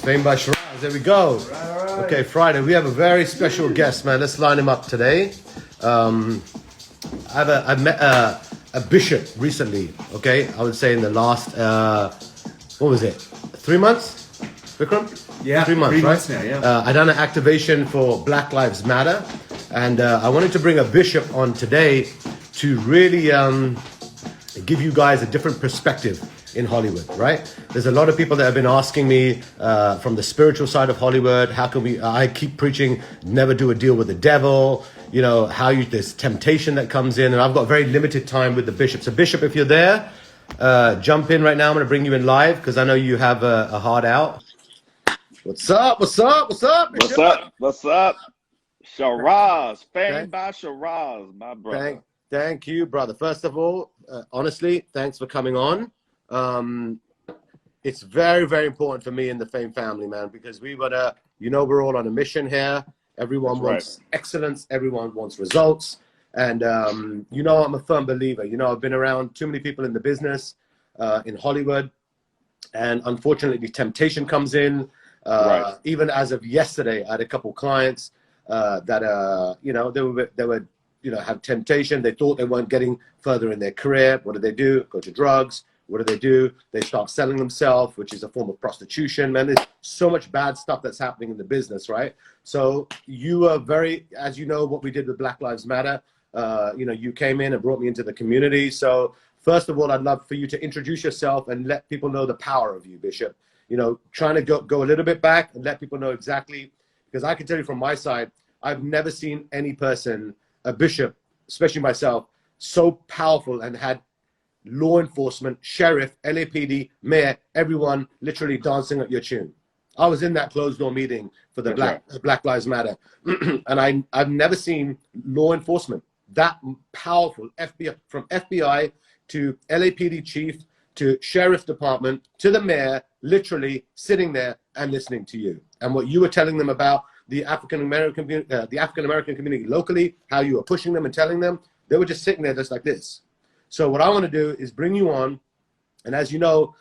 Fame by Sheeraz. There we go. All right. Okay, Friday. We have a very special guest, man. Let's line him up today. I've met a bishop recently. Okay, I would say in the last what was it? 3 months, Vikram? Yeah, 3 months, 3 right? months now. Yeah. I done an activation for Black Lives Matter, and I wanted to bring a bishop on today to really give you guys a different perspective in Hollywood, right? There's a lot of people that have been asking me from the spiritual side of Hollywood, how can we, I keep preaching, never do a deal with the devil, you know, there's temptation that comes in, and I've got very limited time with the bishop. So Bishop, if you're there, jump in right now. I'm going to bring you in live because I know you have a heart out. What's up? What's up? What's up, Bishop? What's up? What's up? Sheeraz, Fame by Sheeraz, my brother. Thank you, brother. First of all, honestly, thanks for coming on. It's very, very important for me and the Fame family, man, because we're all on a mission here. Everyone wants excellence. Everyone wants results. And, I'm a firm believer. I've been around too many people in the business, in Hollywood, and unfortunately temptation comes in. Even as of yesterday, I had a couple clients that, they were have temptation. They thought they weren't getting further in their career. What do? Go to drugs. What do? They start selling themselves, which is a form of prostitution. Man, there's so much bad stuff that's happening in the business, right? So you are as you know, what we did with Black Lives Matter, you came in and brought me into the community. So first of all, I'd love for you to introduce yourself and let people know the power of you, Bishop. Trying to go a little bit back and let people know exactly, because I can tell you from my side, I've never seen any person, a bishop, especially myself, so powerful and had law enforcement, sheriff, LAPD, mayor, everyone literally dancing at your tune. I was in that closed door meeting for the Black Lives Matter. And I've never seen law enforcement that powerful, from FBI to LAPD chief to sheriff department to the mayor, literally sitting there and listening to you. And what you were telling them about the African American community locally, how you were pushing them and telling them, they were just sitting there just like this. So what I want to do is bring you on, and as you know,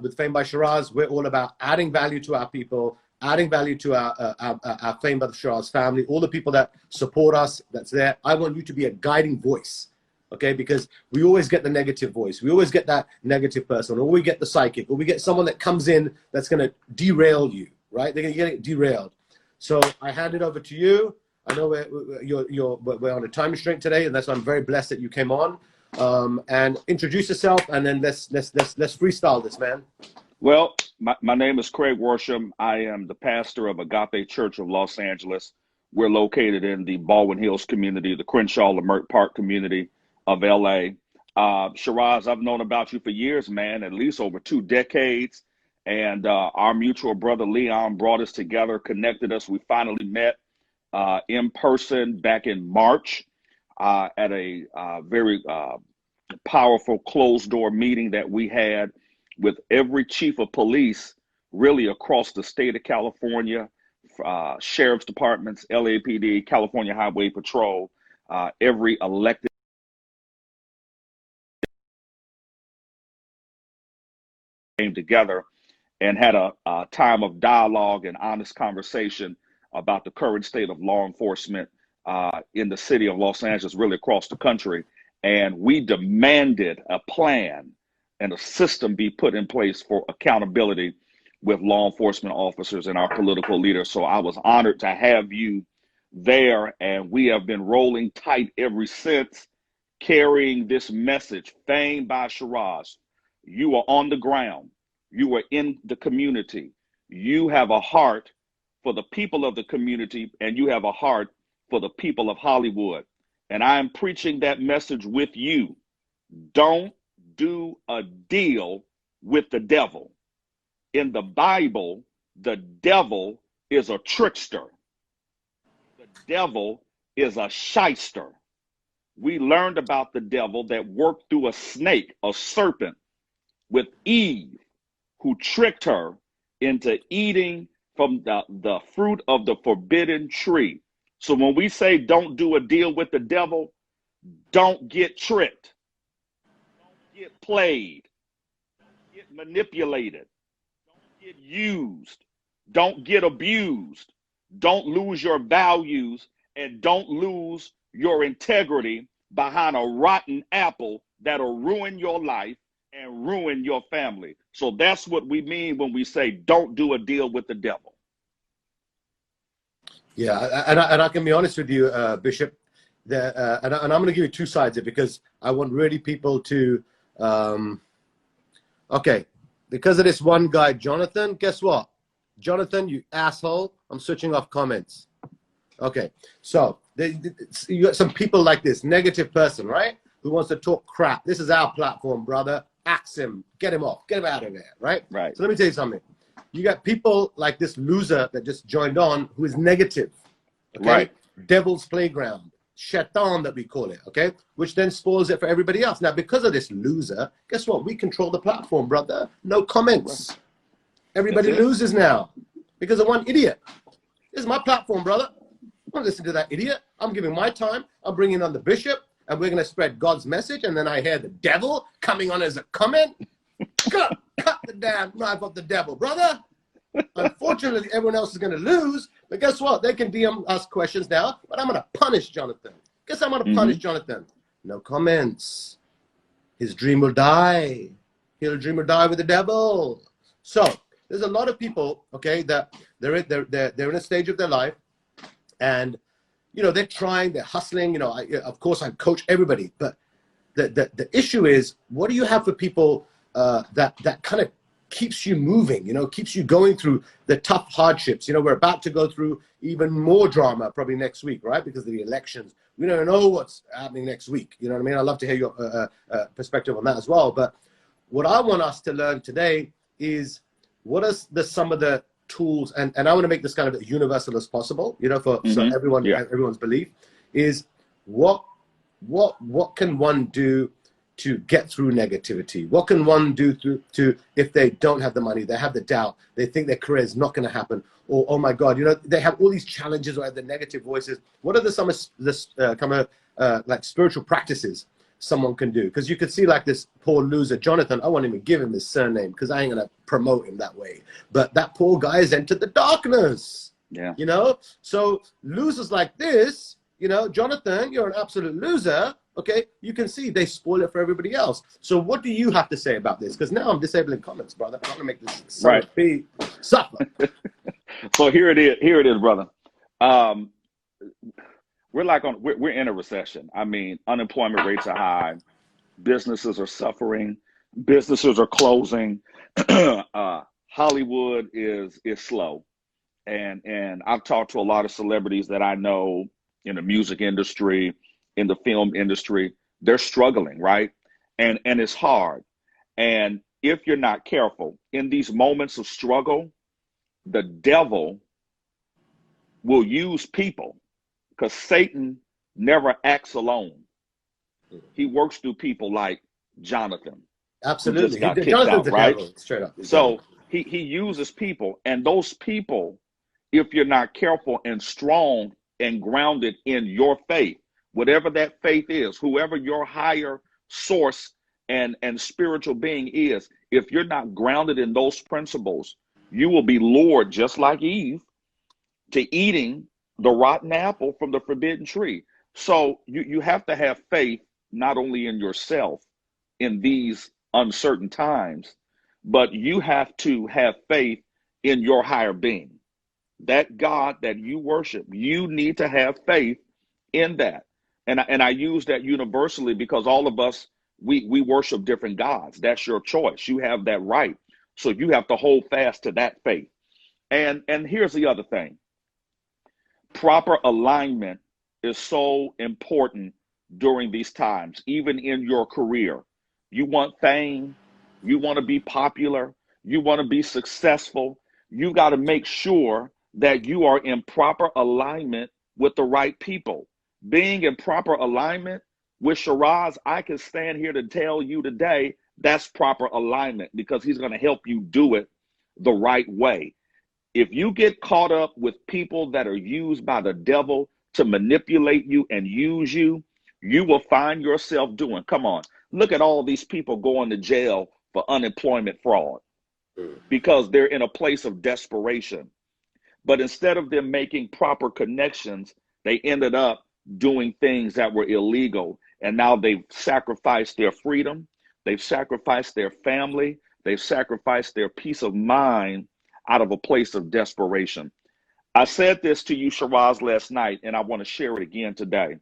with Fame by Sheeraz, we're all about adding value to our people, adding value to our Fame by the Sheeraz family, all the people that support us, that's there. I want you to be a guiding voice, okay? Because we always get the negative voice. We always get that negative person, or we get the psychic, or we get someone that comes in that's going to derail you, right? They're going to get derailed. So I hand it over to you. I know we're on a time restraint today, and that's why I'm very blessed that you came on. And introduce yourself, and then let's freestyle this, man. Well, my name is Craig Worsham. I am the pastor of Agape Church of Los Angeles. We're located in the Baldwin Hills community, the Crenshaw Lamert Park community of LA. Sheeraz, I've known about you for years, man, at least over 2 decades. And our mutual brother Leon brought us together, connected us. We finally met in person back in March at a very powerful closed door meeting that we had with every chief of police really across the state of California, sheriff's departments, LAPD, California Highway Patrol, every elected came together and had a time of dialogue and honest conversation about the current state of law enforcement in the city of Los Angeles, really across the country. And we demanded a plan and a system be put in place for accountability with law enforcement officers and our political leaders. So I was honored to have you there, and we have been rolling tight ever since, carrying this message, Fame by Sheeraz. You are on the ground. You are in the community. You have a heart for the people of the community, and you have a heart for the people of Hollywood. And I am preaching that message with you. Don't do a deal with the devil. In the Bible, the devil is a trickster. The devil is a shyster. We learned about the devil that worked through a snake, a serpent, with Eve, who tricked her into eating from the fruit of the forbidden tree. So when we say don't do a deal with the devil, don't get tricked, don't get played, don't get manipulated, don't get used. Don't get abused. Don't lose your values, and don't lose your integrity behind a rotten apple that'll ruin your life and ruin your family. So that's what we mean when we say don't do a deal with the devil. Yeah, and I can be honest with you, Bishop, and I'm going to give you two sides of it, because I want really people to, okay, because of this one guy, Jonathan, guess what? Jonathan, you asshole, I'm switching off comments. Okay, so you got some people like this, negative person, right? Who wants to talk crap. This is our platform, brother. Axe him, get him off, get him out of there, right? Right. So let me tell you something. You got people like this loser that just joined on who is negative, okay? Right. Devil's playground, shaitan that we call it, okay? Which then spoils it for everybody else. Now, because of this loser, guess what? We control the platform, brother. No comments. Everybody loses now because of one idiot. This is my platform, brother. I'm not listening to that idiot. I'm giving my time. I'm bringing on the bishop, and we're going to spread God's message. And then I hear the devil coming on as a comment. Cut the damn knife off the devil, brother. Unfortunately, everyone else is going to lose. But guess what? They can DM us questions now. But I'm going to punish Jonathan. Guess I'm going to punish Jonathan. No comments. His dream will die. He'll dream or die with the devil. So there's a lot of people, okay, that they're in a stage of their life, and you know, they're trying, they're hustling. You know, of course, I coach everybody, but the issue is, what do you have for people that kind of keeps you moving? You know, keeps you going through the tough hardships. You know, we're about to go through even more drama probably next week, right? Because of the elections. We don't know what's happening next week. You know what I mean? I'd love to hear your perspective on that as well. But what I want us to learn today is, what are some of the tools, and I want to make this kind of as universal as possible, you know, for so everyone, everyone's belief is, what can one do to get through negativity? What can one do to if they don't have the money, they have the doubt, they think their career is not going to happen, or oh my God, you know, they have all these challenges or the negative voices. What are some of this kind of like spiritual practices someone can do? Because you could see like this poor loser Jonathan, I won't even give him his surname because I ain't gonna promote him that way, but that poor guy has entered the darkness. Yeah, you know, so losers like this, you know, Jonathan, you're an absolute loser. Okay, you can see they spoil it for everybody else. So what do you have to say about this? Because now I'm disabling comments, brother. I'm gonna make this suffer. So here it is, brother. We're in a recession. I mean, unemployment rates are high. Businesses are suffering. Businesses are closing. Hollywood is slow. And I've talked to a lot of celebrities that I know in the music industry, in the film industry. They're struggling, right? And it's hard. And if you're not careful in these moments of struggle, the devil will use people. Because Satan never acts alone. He works through people like Jonathan. Absolutely. Who just got kicked Jonathan's out, right? Devil, straight up. So he uses people. And those people, if you're not careful and strong and grounded in your faith, whatever that faith is, whoever your higher source and spiritual being is, if you're not grounded in those principles, you will be lured, just like Eve, to eating the rotten apple from the forbidden tree. So you have to have faith not only in yourself in these uncertain times, but you have to have faith in your higher being. That God that you worship, you need to have faith in that. And I use that universally because all of us, we worship different gods. That's your choice. You have that right. So you have to hold fast to that faith. And here's the other thing. Proper alignment is so important during these times, even in your career. You want fame, you want to be popular, you want to be successful. You got to make sure that you are in proper alignment with the right people. Being in proper alignment with Sheeraz, I can stand here to tell you today that's proper alignment, because he's going to help you do it the right way. If you get caught up with people that are used by the devil to manipulate you and use you, you will find yourself doing, come on, look at all these people going to jail for unemployment fraud because they're in a place of desperation. But instead of them making proper connections, they ended up doing things that were illegal. And now they've sacrificed their freedom. They've sacrificed their family. They've sacrificed their peace of mind out of a place of desperation. I said this to you, Sheeraz, last night, and I want to share it again today.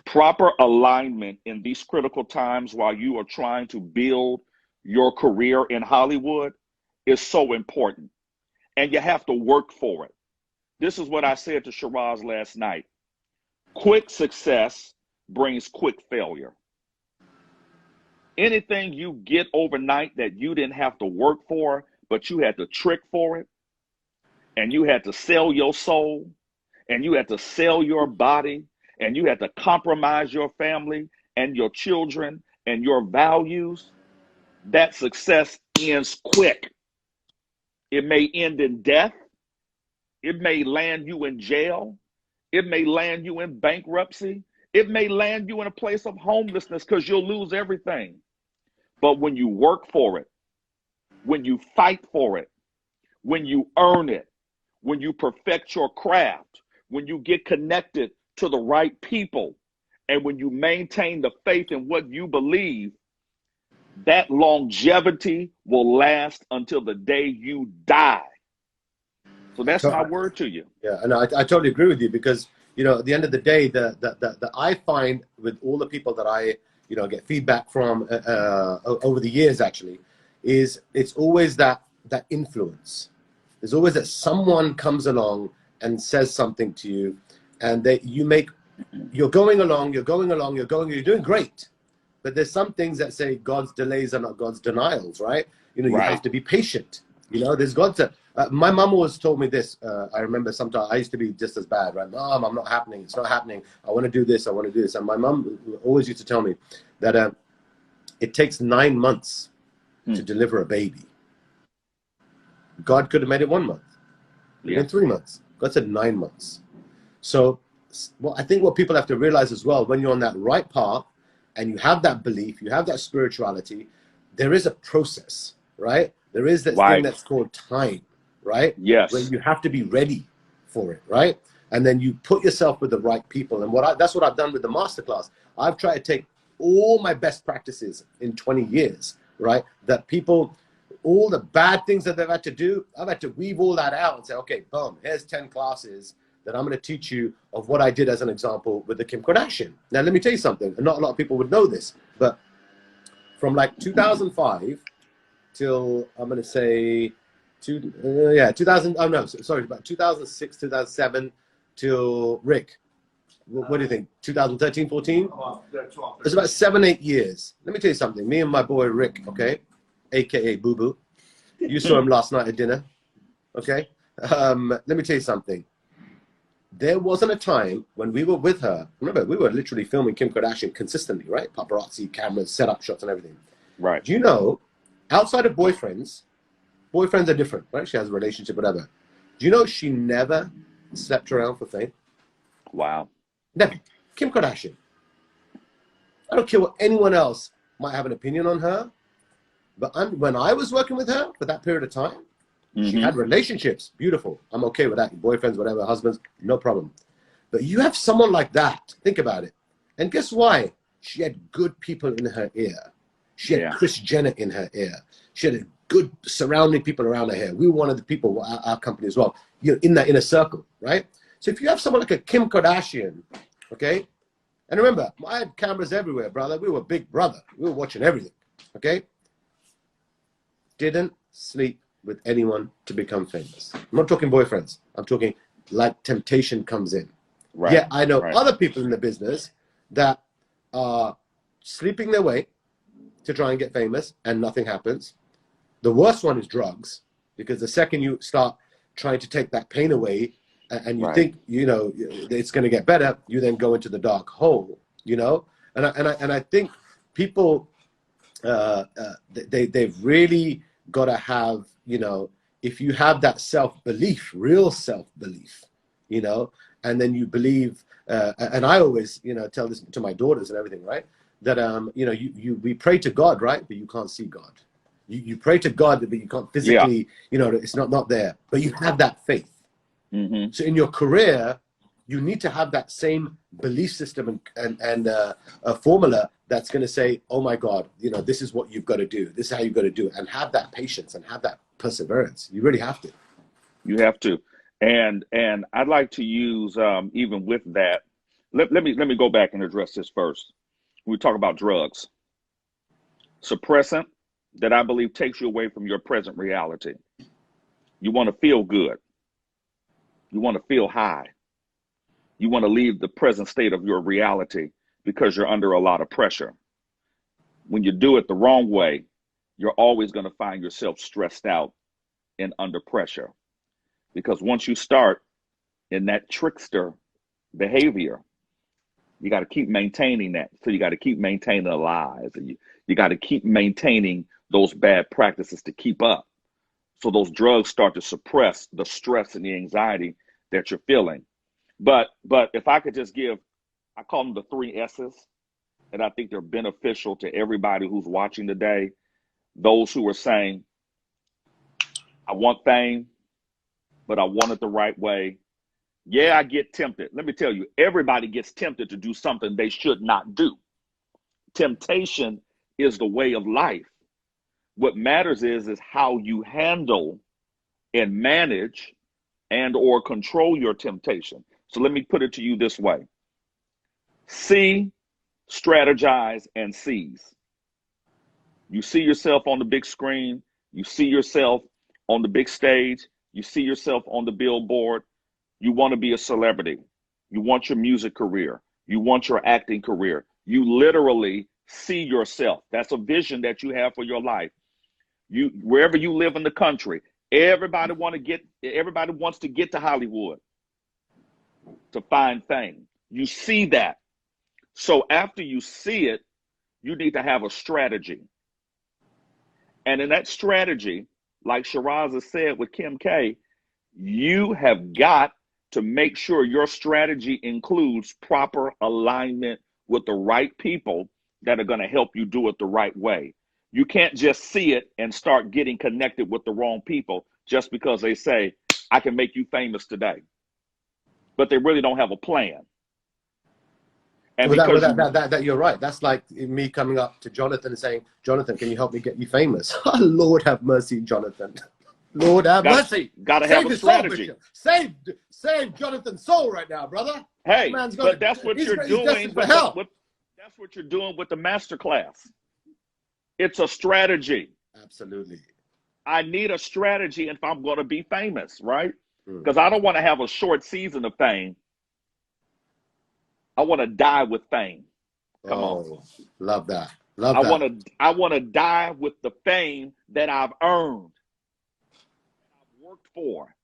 Proper alignment in these critical times while you are trying to build your career in Hollywood is so important. And you have to work for it. This is what I said to Sheeraz last night. Quick success brings quick failure. Anything you get overnight that you didn't have to work for, but you had to trick for it, and you had to sell your soul, and you had to sell your body, and you had to compromise your family and your children and your values, that success ends quick. It may end in death. It may land you in jail. It may land you in bankruptcy. It may land you in a place of homelessness because you'll lose everything. But when you work for it, when you fight for it, when you earn it, when you perfect your craft, when you get connected to the right people, and when you maintain the faith in what you believe, that longevity will last until the day you die. So that's my word to you. Yeah, and I totally agree with you, because, you know, at the end of the day, the I find with all the people that I, you know, get feedback from over the years, actually, is it's always that influence. There's always that someone comes along and says something to you, and that you're going along, you're doing great. But there's some things that say God's delays are not God's denials, right? You know, you have to be patient. You know, there's God to. My mom always told me this. I remember sometimes I used to be just as bad, right? Mom, I'm not happening. It's not happening. I want to do this. I want to do this. And my mom always used to tell me that it takes 9 months to deliver a baby. God could have made it 1 month, in 3 months. God said 9 months. So, well, I think what people have to realize as well, when you're on that right path and you have that belief, you have that spirituality, there is a process, right? There is that thing that's called time, right? Yes. Where you have to be ready for it, right? And then you put yourself with the right people. And that's what I've done with the masterclass. I've tried to take all my best practices in 20 years, right? That people, all the bad things that they've had to do, I've had to weave all that out and say, okay, boom, here's 10 classes that I'm going to teach you of what I did as an example with the Kim Kardashian. Now, let me tell you something. And not a lot of people would know this, but from like 2005 till, I'm going to say, 2000, oh no, sorry, about 2006, 2007 till Rick. What do you think? 2013, 14? It's about 7, 8 years. Let me tell you something. Me and my boy Rick, okay, AKA Boo Boo. You saw him last night at dinner, okay? Let me tell you something. There wasn't a time when we were with her. Remember, we were literally filming Kim Kardashian consistently, right? Paparazzi, cameras, setup shots and everything. Right. Do you know, outside of boyfriends are different, right? She has a relationship, whatever. Do you know she never slept around for fame? Wow. Never. Kim Kardashian. I don't care what anyone else might have an opinion on her, but when I was working with her for that period of time, she had relationships. Beautiful. I'm okay with that. Boyfriends, whatever, husbands, no problem. But you have someone like that. Think about it. And guess why? She had good people in her ear. She had Kris Jenner in her ear. She had good surrounding people around her ear. We were one of the people, our company as well, you know, in that inner circle, right? So if you have someone like a Kim Kardashian, okay? And remember, I had cameras everywhere, brother. We were Big Brother. We were watching everything, okay? Didn't sleep with anyone to become famous. I'm not talking boyfriends. I'm talking like temptation comes in. Right. Yeah, I know other people in the business that are sleeping their way to try and get famous and nothing happens. The worst one is drugs, because the second you start trying to take that pain away and you think, you know, it's going to get better, you then go into the dark hole, you know? And I think people, they've really got to have, you know, if you have that self-belief, real self-belief, you know, and then you believe, and I always, you know, tell this to my daughters and everything, right? That, you know, we pray to God, right? But you can't see God. You pray to God, but you can't physically, you know, it's not there. But you have that faith. Mm-hmm. So in your career, you need to have that same belief system and a formula that's going to say, oh my God, you know, this is what you've got to do. This is how you've got to do it. And have that patience and have that perseverance. You really have to. You have to. And I'd like to use, even with that, let me go back and address this first. We talk about drugs. Suppressant that I believe takes you away from your present reality. You want to feel good. You want to feel high. You want to leave the present state of your reality because you're under a lot of pressure. When you do it the wrong way, you're always going to find yourself stressed out and under pressure. Because once you start in that trickster behavior, you got to keep maintaining that. So you got to keep maintaining the lies. And you got to keep maintaining those bad practices to keep up. So those drugs start to suppress the stress and the anxiety that you're feeling. But if I could just give, I call them the 3 S's, and I think they're beneficial to everybody who's watching today. Those who are saying, I want fame, but I want it the right way. Yeah, I get tempted. Let me tell you, everybody gets tempted to do something they should not do. Temptation is the way of life. What matters is how you handle and manage and or control your temptation. So let me put it to you this way. See, strategize, and seize. You see yourself on the big screen. You see yourself on the big stage. You see yourself on the billboard. You want to be a celebrity. You want your music career. You want your acting career. You literally see yourself. That's a vision that you have for your life. You, wherever you live in the country, everybody wants to get to Hollywood to find fame. You see that. So after you see it, you need to have a strategy. And in that strategy, like Sheeraz has said with Kim K, you have got to make sure your strategy includes proper alignment with the right people that are going to help you do it the right way. You can't just see it and start getting connected with the wrong people just because they say, I can make you famous today. But they really don't have a plan. And that you're right. That's like me coming up to Jonathan and saying, Jonathan, can you help me get you famous? Lord have mercy, Jonathan. Lord have mercy. Got to have a strategy. Save Jonathan's soul right now, brother. Hey, but that's what you're doing. That's what you're doing with the masterclass. It's a strategy. Absolutely. I need a strategy if I'm going to be famous, right? Because I don't want to have a short season of fame. I want to die with fame. Come on. Love that. I want to die with the fame that I've earned, that I've worked for.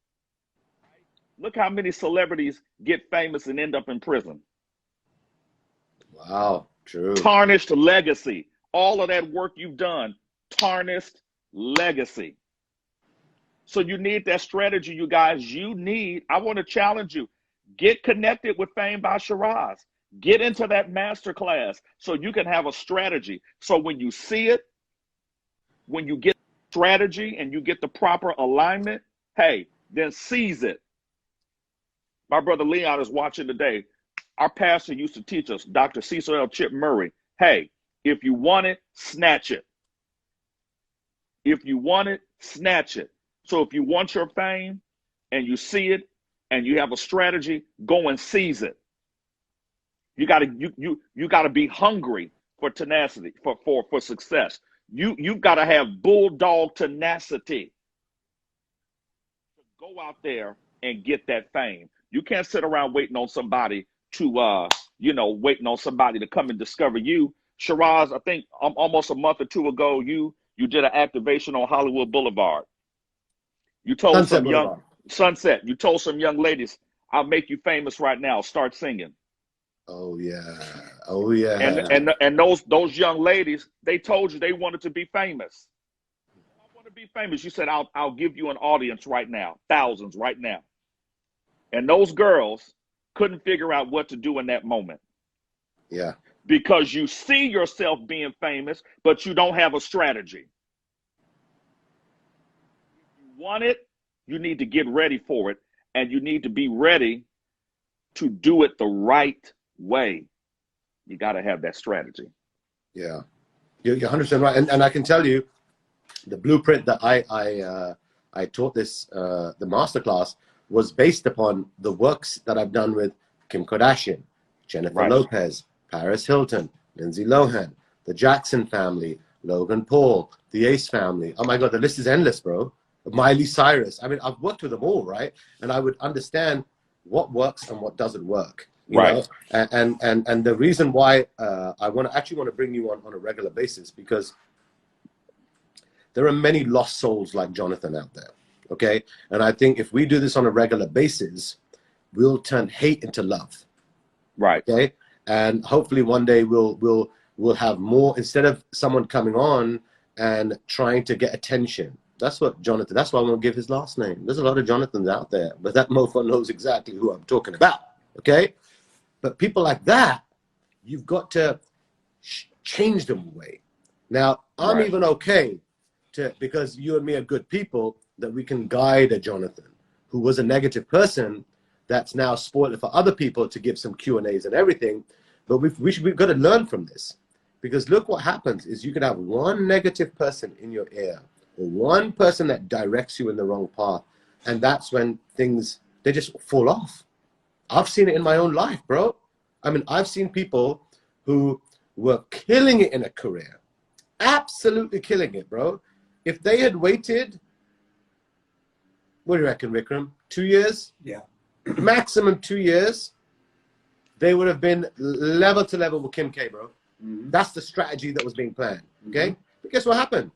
Look how many celebrities get famous and end up in prison. Wow, true. Tarnished legacy. All of that work you've done, tarnished legacy. So you need that strategy, you guys. I want to challenge you. Get connected with Fame by Sheeraz. Get into that masterclass so you can have a strategy. So when you see it, when you get strategy and you get the proper alignment, hey, then seize it. My brother Leon is watching today. Our pastor used to teach us, Dr. Cecil L. Chip Murray, hey, if you want it, snatch it. If you want it, snatch it. So if you want your fame and you see it and you have a strategy, go and seize it. You gotta be hungry for tenacity, for success. You've got to have bulldog tenacity to go out there and get that fame. You can't sit around waiting on somebody to waiting on somebody to come and discover you. Sheeraz, I think almost a month or two ago, you did an activation on Hollywood Boulevard. You told Sunset. You told some young ladies, I'll make you famous right now. Start singing. Oh yeah. And those young ladies, they told you they wanted to be famous. I want to be famous. You said, I'll give you an audience right now, thousands right now. And those girls couldn't figure out what to do in that moment. Yeah. Because you see yourself being famous, but you don't have a strategy. want it, you need to get ready for it, and you need to be ready to do it the right way. You got to have that strategy. Yeah, you're 100% right. And I can tell you, the blueprint that I taught this the masterclass was based upon the works that I've done with Kim Kardashian, Jennifer Lopez, Paris Hilton, Lindsay Lohan, the Jackson family, Logan Paul, the Ace family. Oh my God, the list is endless, bro. Miley Cyrus. I mean, I've worked with them all, right? And I would understand what works and what doesn't work. You know? And the reason why I actually want to bring you on a regular basis, because there are many lost souls like Jonathan out there, okay? And I think if we do this on a regular basis, we'll turn hate into love, okay? And hopefully one day we'll have more, instead of someone coming on and trying to get attention. That's what Jonathan, that's why I won't give his last name. There's a lot of Jonathans out there, but that mofo knows exactly who I'm talking about, okay? But people like that, you've got to change them away. Now, I'm even okay because you and me are good people, that we can guide a Jonathan who was a negative person that's now spoiled it for other people to give some Q&As and everything. But we've got to learn from this, because look what happens is you can have one negative person in your ear, or one person that directs you in the wrong path, and that's when things, they just fall off. I've seen it in my own life, bro. I mean, I've seen people who were killing it in a career, absolutely killing it, bro. If they had waited, what do you reckon, Vikram? 2 years? Yeah. Maximum 2 years, they would have been level to level with Kim K, bro. That's the strategy that was being planned, okay? But guess what happened?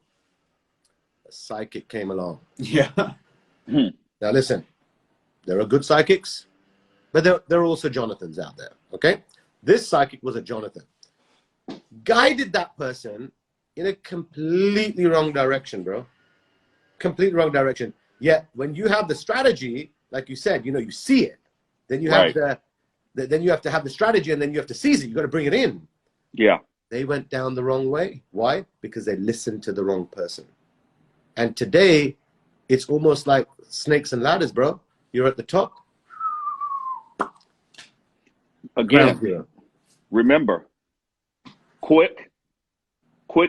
A psychic came along. Yeah. Now listen, there are good psychics, but there are also Jonathans out there, okay? This psychic was a Jonathan. Guided that person in a completely wrong direction, bro. Completely wrong direction. Yet when you have the strategy, like you said, you know, you see it. Then you have then you have to have the strategy, and then you have to seize it. You got to bring it in. Yeah. They went down the wrong way. Why? Because they listened to the wrong person. And today, it's almost like snakes and ladders, bro. You're at the top. Again, remember, quick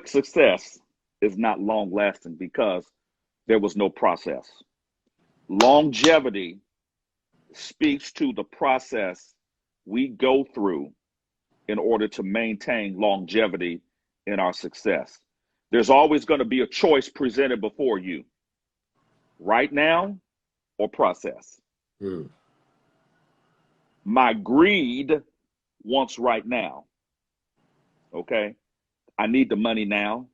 success is not long lasting, because there was no process. Longevity speaks to the process we go through in order to maintain longevity in our success. There's always going to be a choice presented before you, right now or process. My greed wants right now. Okay? I need the money now.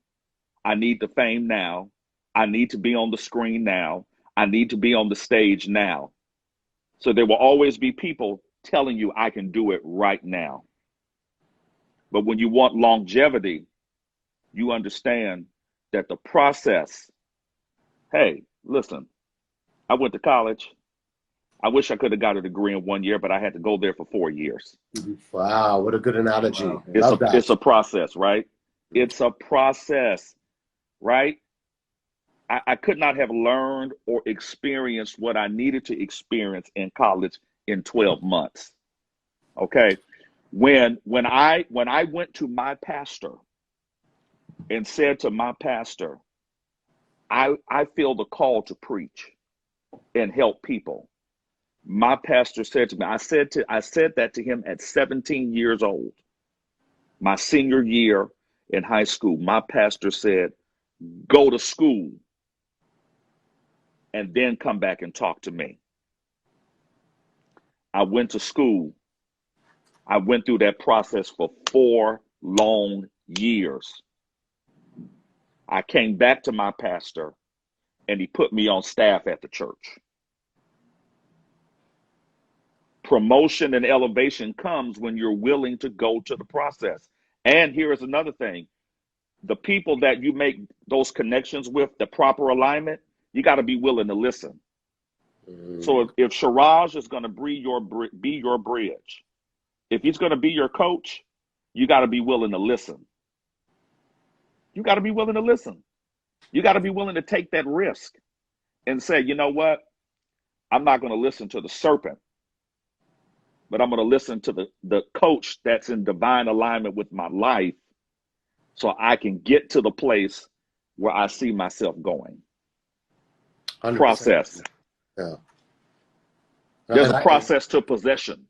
I need the fame now. I need to be on the screen now. I need to be on the stage now. So there will always be people telling you I can do it right now. But when you want longevity, you understand that the process, hey, listen, I went to college. I wish I could have got a degree in 1 year, but I had to go there for 4 years. Wow, what a good analogy. Wow. It's a process, right? It's a process, right? I could not have learned or experienced what I needed to experience in college in 12 months. Okay. When I went to my pastor and said to my pastor, I feel the call to preach and help people. My pastor said to me, I said that to him at 17 years old, my senior year in high school. My pastor said, go to school and then come back and talk to me. I went to school. I went through that process for 4 long years. I came back to my pastor, and he put me on staff at the church. Promotion and elevation comes when you're willing to go to the process. And here is another thing. The people that you make those connections with, the proper alignment, you got to be willing to listen. So if Sheeraz is going to be your bridge, if he's going to be your coach, you got to be willing to listen. You got to be willing to listen. You got to be willing to take that risk and say, you know what? I'm not going to listen to the serpent, but I'm going to listen to the coach that's in divine alignment with my life so I can get to the place where I see myself going. 100%. Process. Yeah. There's a process to possession.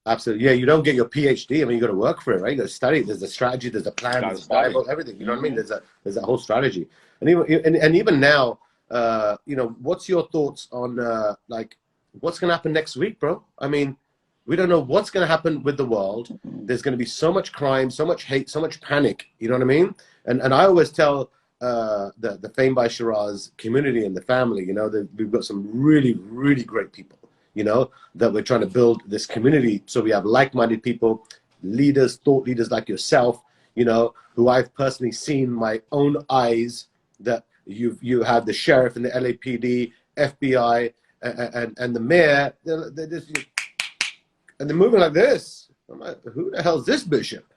Absolutely. Yeah, you don't get your PhD. I mean, you got to work for it, right? You got to study. There's a strategy, there's a plan, there's a Bible, everything. You know what I mean? There's that whole strategy. And even now, you know, what's your thoughts on like what's going to happen next week, bro? I mean, we don't know what's going to happen with the world. There's going to be so much crime, so much hate, so much panic. You know what I mean? And I always tell the Fame by Sheeraz community and the family, you know, that we've got some really, really great people, you know, that we're trying to build this community. So we have like-minded people, leaders, thought leaders like yourself, you know, who I've personally seen my own eyes, that you have the sheriff and the LAPD, FBI, and the mayor, they're just, and they're moving like this. I'm like, who the hell's this bishop?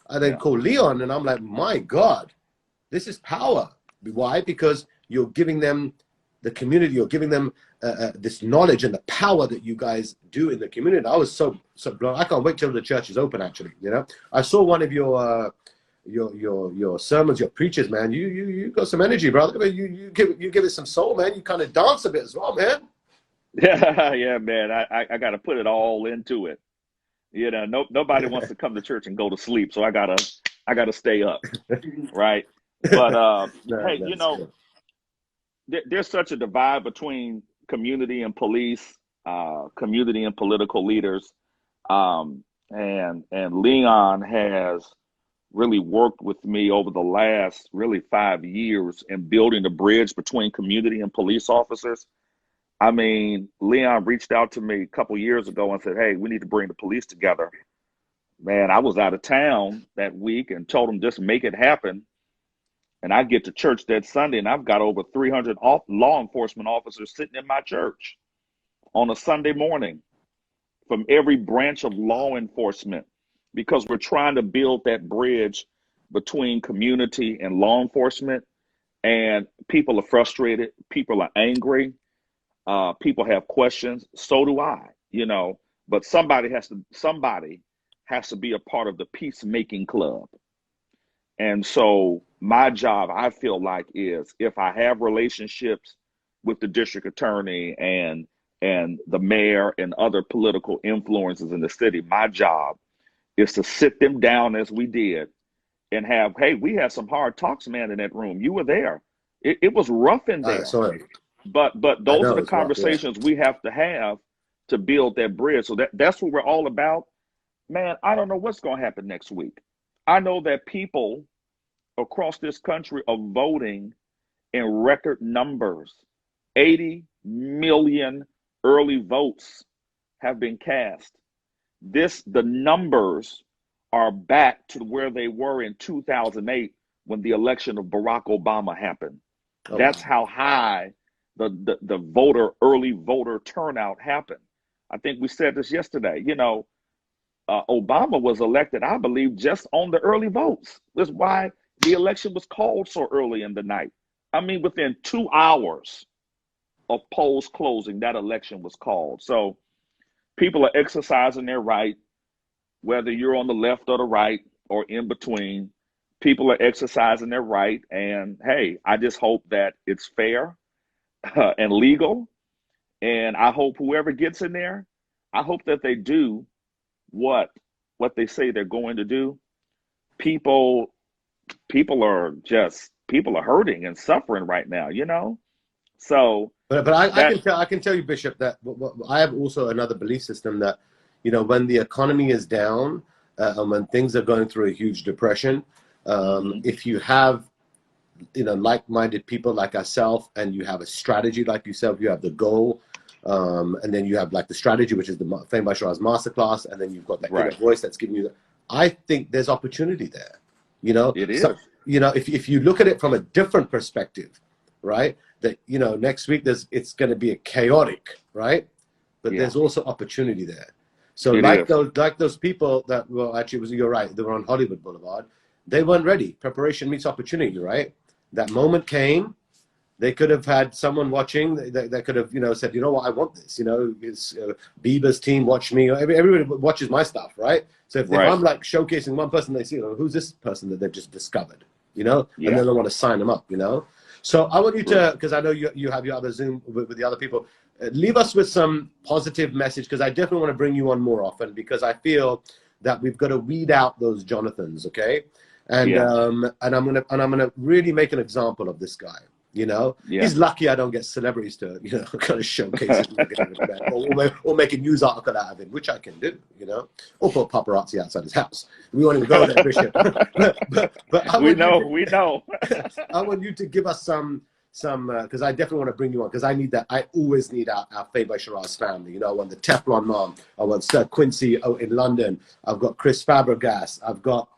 I then call Leon, and I'm like, my God, this is power. Why? Because you're giving them the community, you're giving them this knowledge and the power that you guys do in the community. I was so blown. I can't wait till the church is open. Actually, you know, I saw one of your sermons, your preachers, man. You got some energy, brother. You give it some soul, man. You kind of dance a bit as well, man. Yeah, man. I got to put it all into it. You know, nobody wants to come to church and go to sleep, so I gotta stay up, right? But hey, you know, there's such a divide between community and police, community and political leaders, and Leon has really worked with me over the last really 5 years in building the bridge between community and police officers. I mean, Leon reached out to me a couple years ago and said, hey, we need to bring the police together. Man, I was out of town that week and told him just make it happen. And I get to church that Sunday and I've got over 300 law enforcement officers sitting in my church on a Sunday morning from every branch of law enforcement, because we're trying to build that bridge between community and law enforcement. And people are frustrated. People are angry. People have questions. So do I, you know, but somebody has to be a part of the peacemaking club. And so my job, I feel like, is if I have relationships with the district attorney and the mayor and other political influences in the city, my job is to sit them down as we did and have, hey, we had some hard talks, man, in that room. You were there. It was rough in there. But those are the conversations we have to build that bridge. So that's what we're all about. Man, I don't know what's going to happen next week. I know that people across this country are voting in record numbers. 80 million early votes have been cast. The numbers are back to where they were in 2008 when the election of Barack Obama happened. That's how high the early voter turnout happened. I think we said this yesterday. You know, Obama was elected, I believe, just on the early votes. That's why the election was called so early in the night. I mean, within 2 hours of polls closing, that election was called. So people are exercising their right, whether you're on the left or the right or in between. People are exercising their right. And hey, I just hope that it's fair and legal. And I hope whoever gets in there, I hope that they do what they say they're going to do. People are hurting and suffering right now, you know? So, but I can tell you, Bishop, that I have also another belief system that, you know, when the economy is down and when things are going through a huge depression, if you have, you know, like-minded people like ourselves, and you have a strategy like yourself, you have the goal, and then you have like the strategy, which is the Fame by Sheeraz masterclass, and then you've got that inner voice that's giving you I think there's opportunity there. You know, it is. So, you know, if you look at it from a different perspective, right? That, you know, next week it's going to be a chaotic, right? But there's also opportunity there. So those people that, well, actually, you're right, they were on Hollywood Boulevard. They weren't ready. Preparation meets opportunity, right? That moment came, They could have had someone watching that could have, you know, said, you know what, I want this. You know, it's Bieber's team watch me. Everybody watches my stuff, right? So if I'm like showcasing one person, they see, you know, who's this person that they've just discovered, you know, and then they want to sign them up, you know. So I want you to, because I know you have your other Zoom with the other people, leave us with some positive message, because I definitely want to bring you on more often, because I feel that we've got to weed out those Jonathans, okay? And and I'm gonna really make an example of this guy. You know, he's lucky I don't get celebrities to, you know, kind of showcase it, or make a news article out of him, which I can do, you know, or put paparazzi outside his house. We won't even go there, Bishop. but we know. I want you to give us some, because I definitely want to bring you on, because I need that. I always need our Fame by Sheeraz family. You know, I want the Teflon Mom. I want Sir Quincy in London. I've got Chris Fabregas. I've got,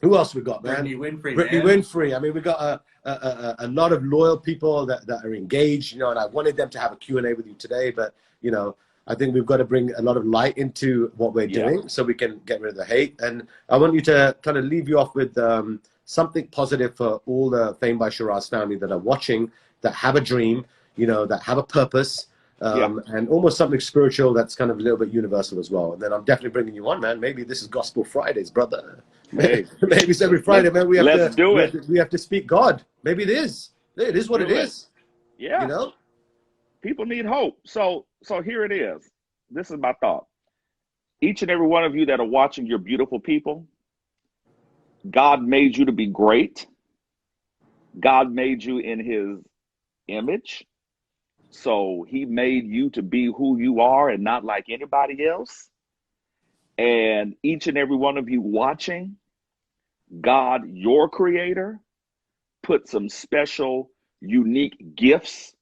who else we got, man? Brittany Winfrey. I mean, we got a lot of loyal people that are engaged, you know, and I wanted them to have a Q&A with you today, but, you know, I think we've got to bring a lot of light into what we're doing so we can get rid of the hate. And I want you to kind of leave you off with something positive for all the Fame by Sheeraz family that are watching, that have a dream, you know, that have a purpose, and almost something spiritual that's kind of a little bit universal as well. And then I'm definitely bringing you on, man. Maybe this is Gospel Fridays, brother. Hey, maybe it's every Friday, man. We have to speak God. Maybe it is. It is what it is. Yeah. You know? People need hope. So here it is. This is my thought. Each and every one of you that are watching, you're beautiful people. God made you to be great. God made you in his image. So he made you to be who you are and not like anybody else. And each and every one of you watching, God, your creator, put some special, unique gifts,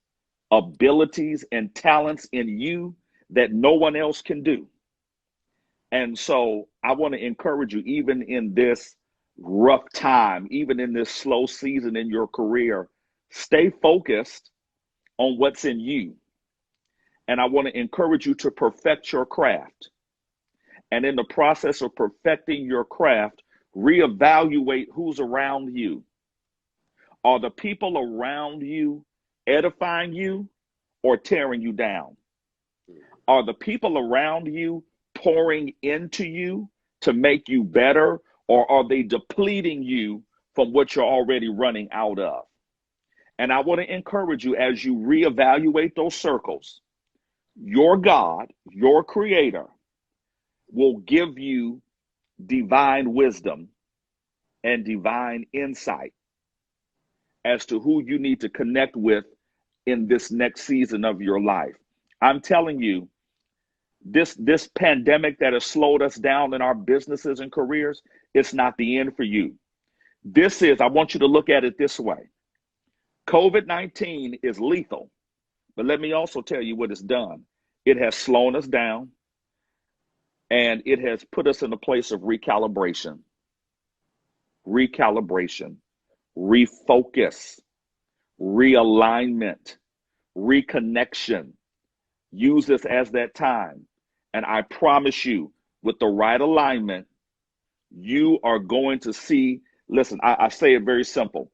abilities, and talents in you that no one else can do. And so I want to encourage you, even in this rough time, even in this slow season in your career, stay focused on what's in you. And I want to encourage you to perfect your craft. And in the process of perfecting your craft, reevaluate who's around you. Are the people around you edifying you or tearing you down? Are the people around you pouring into you to make you better, or are they depleting you from what you're already running out of? And I want to encourage you, as you reevaluate those circles, your God, your creator, will give you divine wisdom and divine insight as to who you need to connect with in this next season of your life. I'm telling you, this pandemic that has slowed us down in our businesses and careers, it's not the end for you. This is, I want you to look at it this way. COVID-19 is lethal, but let me also tell you what it's done. It has slowed us down, and it has put us in a place of recalibration, refocus, realignment, reconnection. Use this as that time. And I promise you, with the right alignment, you are going to see, listen, I say it very simple.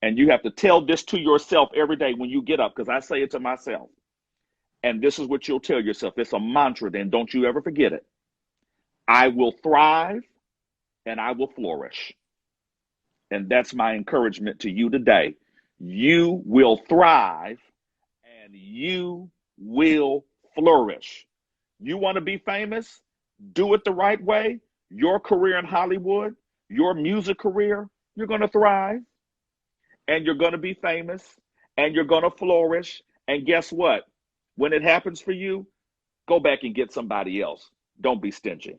And you have to tell this to yourself every day when you get up, because I say it to myself. And this is what you'll tell yourself. It's a mantra, then don't you ever forget it. I will thrive and I will flourish. And that's my encouragement to you today. You will thrive and you will flourish. You want to be famous? Do it the right way. Your career in Hollywood, your music career, you're going to thrive and you're going to be famous and you're going to flourish. And guess what? When it happens for you, go back and get somebody else. Don't be stingy.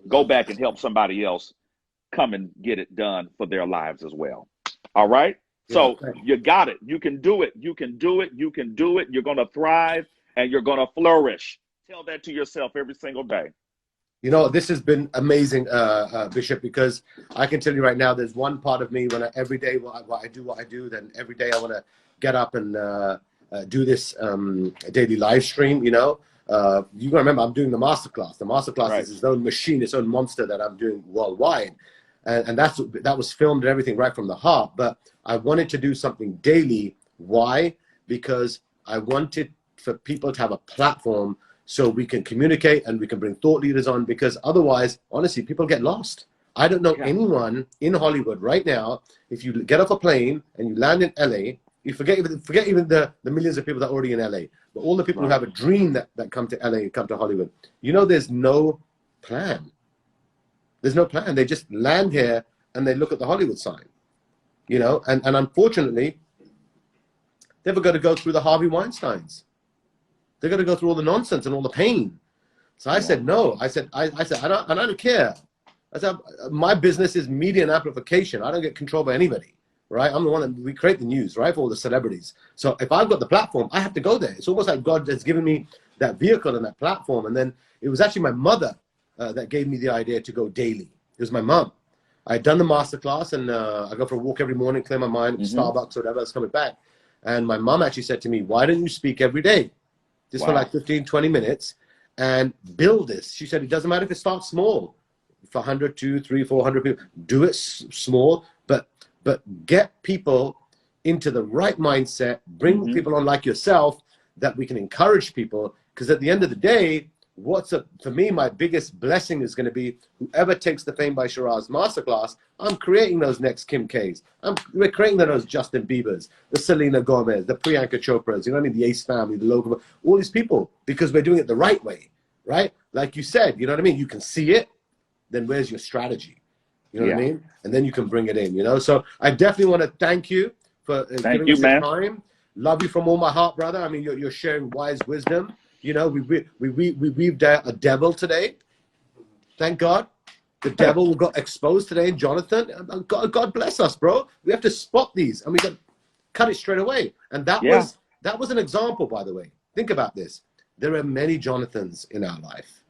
Go back and help somebody else come and get it done for their lives as well. All right? So you got it. You can do it. You can do it. You can do it. You're going to thrive and you're going to flourish. Tell that to yourself every single day. You know, this has been amazing, Bishop, because I can tell you right now, there's one part of me when every day what I do, then every day I want to get up and do this daily live stream, you know. You gotta remember, I'm doing the masterclass. The masterclass is its own machine, its own monster that I'm doing worldwide. And that was filmed and everything right from the heart. But I wanted to do something daily Why? Because I wanted for people to have a platform so we can communicate and we can bring thought leaders on, because otherwise, honestly, people get lost. I don't know anyone in Hollywood right now. If you get off a plane and you land in LA, you forget even the millions of people that are already in LA, but all the people who have a dream that come to LA, come to Hollywood. You know, there's no plan. There's no plan. They just land here and they look at the Hollywood sign, you know, and unfortunately, they've got to go through the Harvey Weinsteins. They're going to go through all the nonsense and all the pain. So I said, no. I said, I don't care. I said, my business is media and amplification. I don't get controlled by anybody, right? I'm the one that we create the news, right, for all the celebrities. So if I've got the platform, I have to go there. It's almost like God has given me that vehicle and that platform. And then it was actually my mother that gave me the idea to go daily. It was my mom. I had done the masterclass, and I go for a walk every morning, clear my mind, Starbucks or whatever, I was coming back. And my mom actually said to me, why don't you speak every day? Just for like 15, 20 minutes and build this. She said, it doesn't matter if it starts small, for 100, 200, 300, 400 people, do it small, but get people into the right mindset, bring people on like yourself, that we can encourage people. Because at the end of the day, for me, my biggest blessing is going to be whoever takes the Fame by Sheeraz masterclass. I'm creating those next Kim K's. We're creating those Justin Biebers, the Selena Gomez, the Priyanka Chopras, you know what I mean? The Ace family, the local, all these people, because we're doing it the right way, right? Like you said, you know what I mean? You can see it, then where's your strategy? You know what I mean? And then you can bring it in, you know? So I definitely want to thank you for giving us the time. Love you from all my heart, brother. I mean, you're sharing wise wisdom. You know, we weaved a devil today. Thank God. The devil got exposed today, Jonathan. God bless us, bro. We have to spot these, and we got to cut it straight away. And that was an example, by the way. Think about this. There are many Jonathans in our life.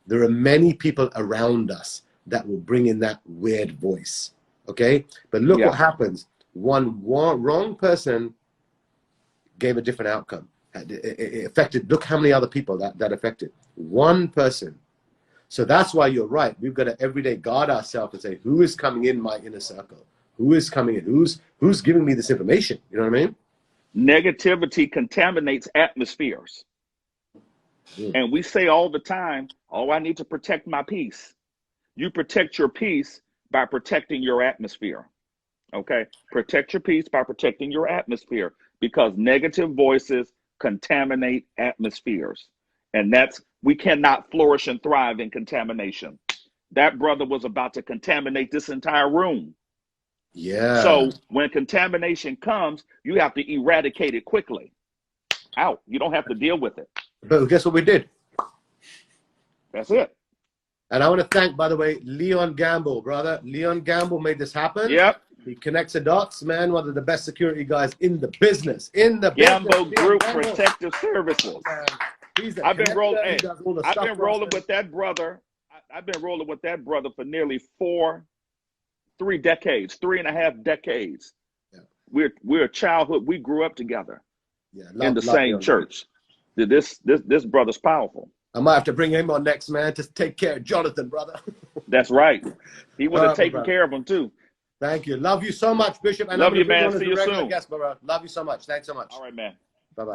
There are many people around us that will bring in that weird voice. Okay? But look what happens. One wrong person gave a different outcome. It affected, look how many other people that affected. One person. So that's why you're right. We've got to every day guard ourselves and say, who is coming in my inner circle? Who is coming in? Who's giving me this information? You know what I mean? Negativity contaminates atmospheres. And we say all the time, oh, I need to protect my peace. You protect your peace by protecting your atmosphere. Okay? Protect your peace by protecting your atmosphere, because negative voices contaminate atmospheres. And we cannot flourish and thrive in contamination. That brother was about to contaminate this entire room. Yeah. So when contamination comes, you have to eradicate it quickly. Out. You don't have to deal with it. But guess what we did? That's it. And I want to thank, by the way, Leon Gamble, brother. Leon Gamble made this happen. Yep. He connects the dots, man. One of the best security guys in the business. Gamble Group Protective Services. I've been rolling with that brother. I've been rolling with that brother for nearly 3 decades, 3.5 decades. Yeah. We're childhood. We grew up together in the same church. This brother's powerful. I might have to bring him on next, man, to take care of Jonathan, brother. That's right. He would have taken care of him too. Thank you. Love you so much, Bishop. And love you, man. See you soon. Guest, brother. Love you so much. Thanks so much. All right, man.